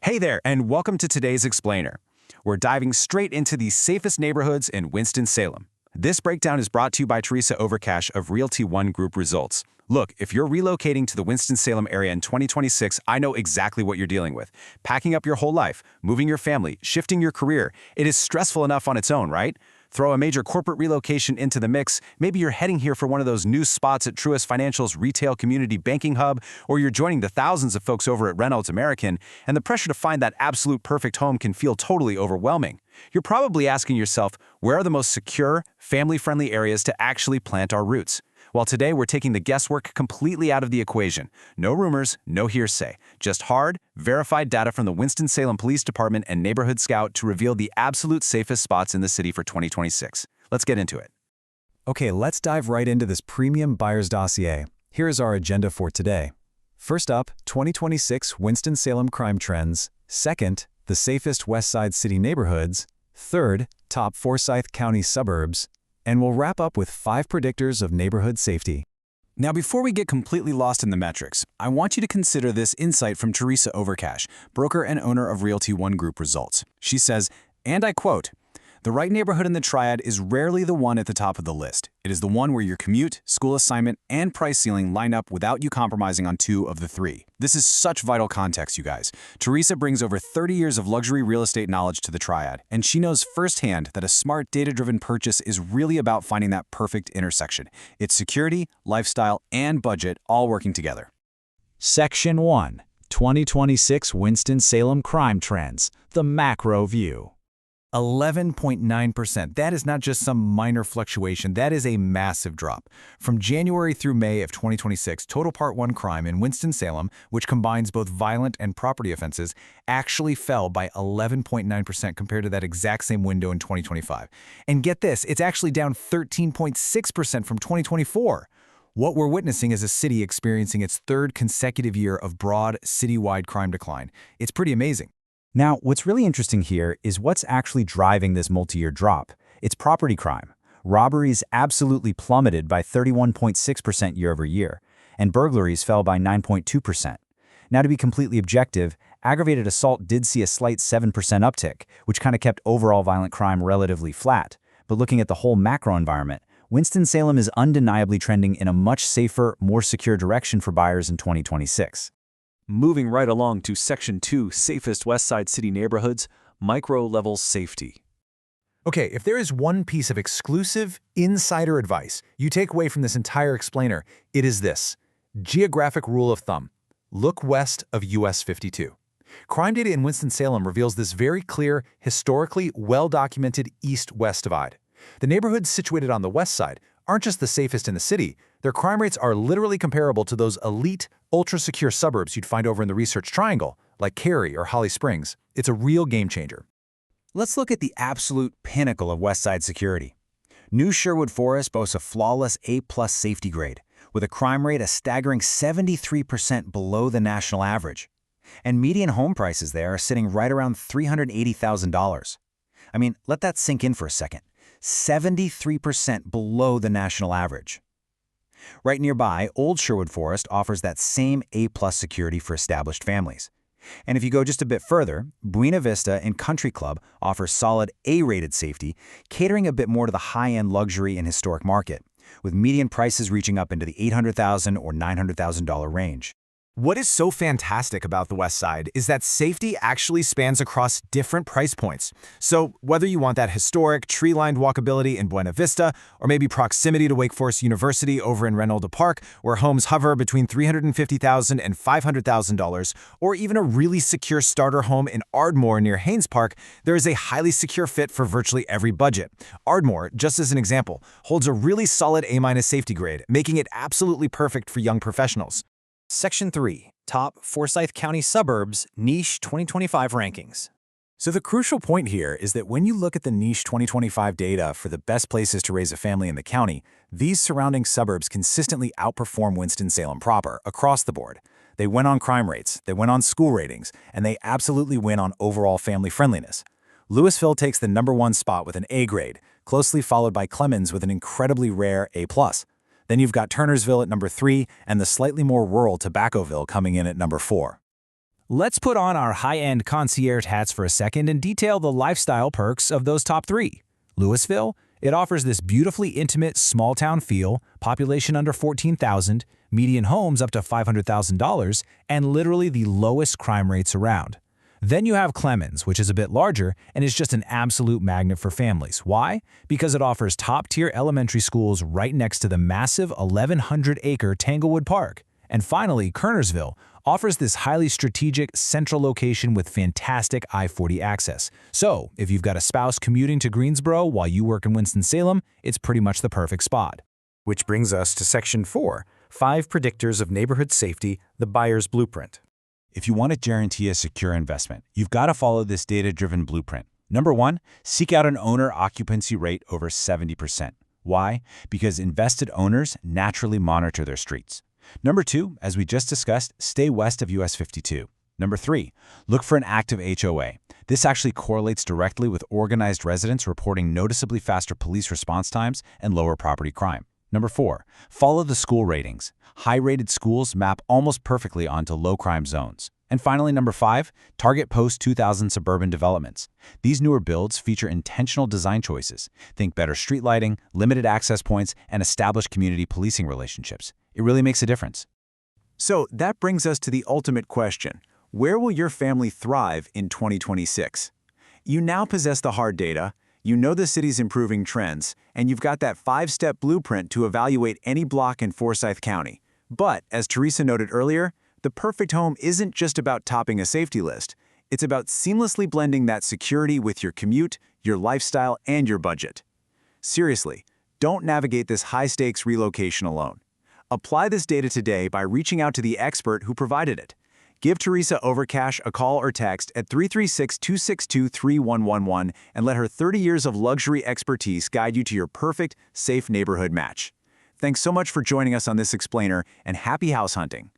Hey there, and welcome to today's Explainer. We're diving straight into the safest neighborhoods in Winston-Salem. This breakdown is brought to you by Teresa Overcash of Realty One Group Results. Look, if you're relocating to the Winston-Salem area in 2026, I know exactly what you're dealing with. Packing up your whole life, moving your family, shifting your career. It is stressful enough on its own, right? Throw a major corporate relocation into the mix. Maybe you're heading here for one of those new spots at Truist Financial's retail community banking hub, or you're joining the thousands of folks over at Reynolds American, and the pressure to find that absolute perfect home can feel totally overwhelming. You're probably asking yourself, where are the most secure, family-friendly areas to actually plant our roots? Well, today we're taking the guesswork completely out of the equation. No rumors, no hearsay. Just hard, verified data from the Winston-Salem Police Department and Neighborhood Scout to reveal the absolute safest spots in the city for 2026. Let's get into it. Okay, let's dive right into this premium buyer's dossier. Here's our agenda for today. First up, 2026 Winston-Salem crime trends. Second, the safest West Side City neighborhoods. Third, top Forsyth County suburbs. And we'll wrap up with 5 predictors of neighborhood safety. Now, before we get completely lost in the metrics, I want you to consider this insight from Teresa Overcash, broker and owner of Realty One Group Results. She says, and I quote, "The right neighborhood in the triad is rarely the one at the top of the list. It is the one where your commute, school assignment, and price ceiling line up without you compromising on 2 of the 3. This is such vital context, you guys. Teresa brings over 30 years of luxury real estate knowledge to the triad, and she knows firsthand that a smart, data-driven purchase is really about finding that perfect intersection. It's security, lifestyle, and budget all working together. Section 1. 2026 Winston-Salem crime trends. The macro view. 11.9%. That is not just some minor fluctuation, that is a massive drop. From January through May of 2026, total Part 1 crime in Winston-Salem, which combines both violent and property offenses, actually fell by 11.9% compared to that exact same window in 2025. And get this, it's actually down 13.6% from 2024. What we're witnessing is a city experiencing its 3rd consecutive year of broad, citywide crime decline. It's pretty amazing. Now, what's really interesting here is what's actually driving this multi-year drop. It's property crime. Robberies absolutely plummeted by 31.6% year over year, and burglaries fell by 9.2%. Now, to be completely objective, aggravated assault did see a slight 7% uptick, which kind of kept overall violent crime relatively flat. But looking at the whole macro environment, Winston-Salem is undeniably trending in a much safer, more secure direction for buyers in 2026. Moving right along to Section 2, Safest West Side City Neighborhoods, Micro-Level Safety. Okay, if there is one piece of exclusive, insider advice you take away from this entire explainer, it is this. Geographic rule of thumb. Look west of US 52. Crime data in Winston-Salem reveals this very clear, historically well-documented east-west divide. The neighborhoods situated on the west side aren't just the safest in the city, their crime rates are literally comparable to those elite, ultra-secure suburbs you'd find over in the Research Triangle, like Cary or Holly Springs. It's a real game changer. Let's look at the absolute pinnacle of West Side security. New Sherwood Forest boasts a flawless A-plus safety grade, with a crime rate a staggering 73% below the national average. And median home prices there are sitting right around $380,000. I mean, let that sink in for a second. 73% below the national average. Right nearby, Old Sherwood Forest offers that same A-plus security for established families. And if you go just a bit further, Buena Vista and Country Club offers solid A-rated safety, catering a bit more to the high-end luxury and historic market, with median prices reaching up into the $800,000 or $900,000 range. What is so fantastic about the West Side is that safety actually spans across different price points. So whether you want that historic, tree-lined walkability in Buena Vista, or maybe proximity to Wake Forest University over in Reynolds Park, where homes hover between $350,000 and $500,000, or even a really secure starter home in Ardmore near Haynes Park, there is a highly secure fit for virtually every budget. Ardmore, just as an example, holds a really solid A- safety grade, making it absolutely perfect for young professionals. Section 3. Top Forsyth County Suburbs Niche 2025 Rankings. So the crucial point here is that when you look at the niche 2025 data for the best places to raise a family in the county, these surrounding suburbs consistently outperform Winston-Salem proper across the board. They win on crime rates, they win on school ratings, and they absolutely win on overall family friendliness. Louisville takes the #1 spot with an A grade, closely followed by Clemens with an incredibly rare A+. Then you've got Turnersville at #3 and the slightly more rural Tobaccoville coming in at #4. Let's put on our high-end concierge hats for a second and detail the lifestyle perks of those top 3. Louisville, it offers this beautifully intimate small-town feel, population under 14,000, median homes up to $500,000, and literally the lowest crime rates around. Then you have Clemens, which is a bit larger and is just an absolute magnet for families. Why? Because it offers top-tier elementary schools right next to the massive 1,100-acre Tanglewood Park. And finally, Kernersville offers this highly strategic central location with fantastic I-40 access. So, if you've got a spouse commuting to Greensboro while you work in Winston-Salem, it's pretty much the perfect spot. Which brings us to Section 4, 5 Predictors of Neighborhood Safety, the Buyer's Blueprint. If you want to guarantee a secure investment, you've got to follow this data-driven blueprint. Number 1, seek out an owner occupancy rate over 70%. Why? Because invested owners naturally monitor their streets. Number 2, as we just discussed, stay west of US 52. Number 3, look for an active HOA. This actually correlates directly with organized residents reporting noticeably faster police response times and lower property crime. Number 4, follow the school ratings. High-rated schools map almost perfectly onto low-crime zones. And finally, number 5, target post-2000 suburban developments. These newer builds feature intentional design choices. Think better street lighting, limited access points, and established community policing relationships. It really makes a difference. So that brings us to the ultimate question. Where will your family thrive in 2026? You now possess the hard data, you know the city's improving trends, and you've got that 5-step blueprint to evaluate any block in Forsyth County. But, as Teresa noted earlier, the perfect home isn't just about topping a safety list. It's about seamlessly blending that security with your commute, your lifestyle, and your budget. Seriously, don't navigate this high-stakes relocation alone. Apply this data today by reaching out to the expert who provided it. Give Teresa Overcash a call or text at 336-262-3111 and let her 30 years of luxury expertise guide you to your perfect, safe neighborhood match. Thanks so much for joining us on this explainer, and happy house hunting.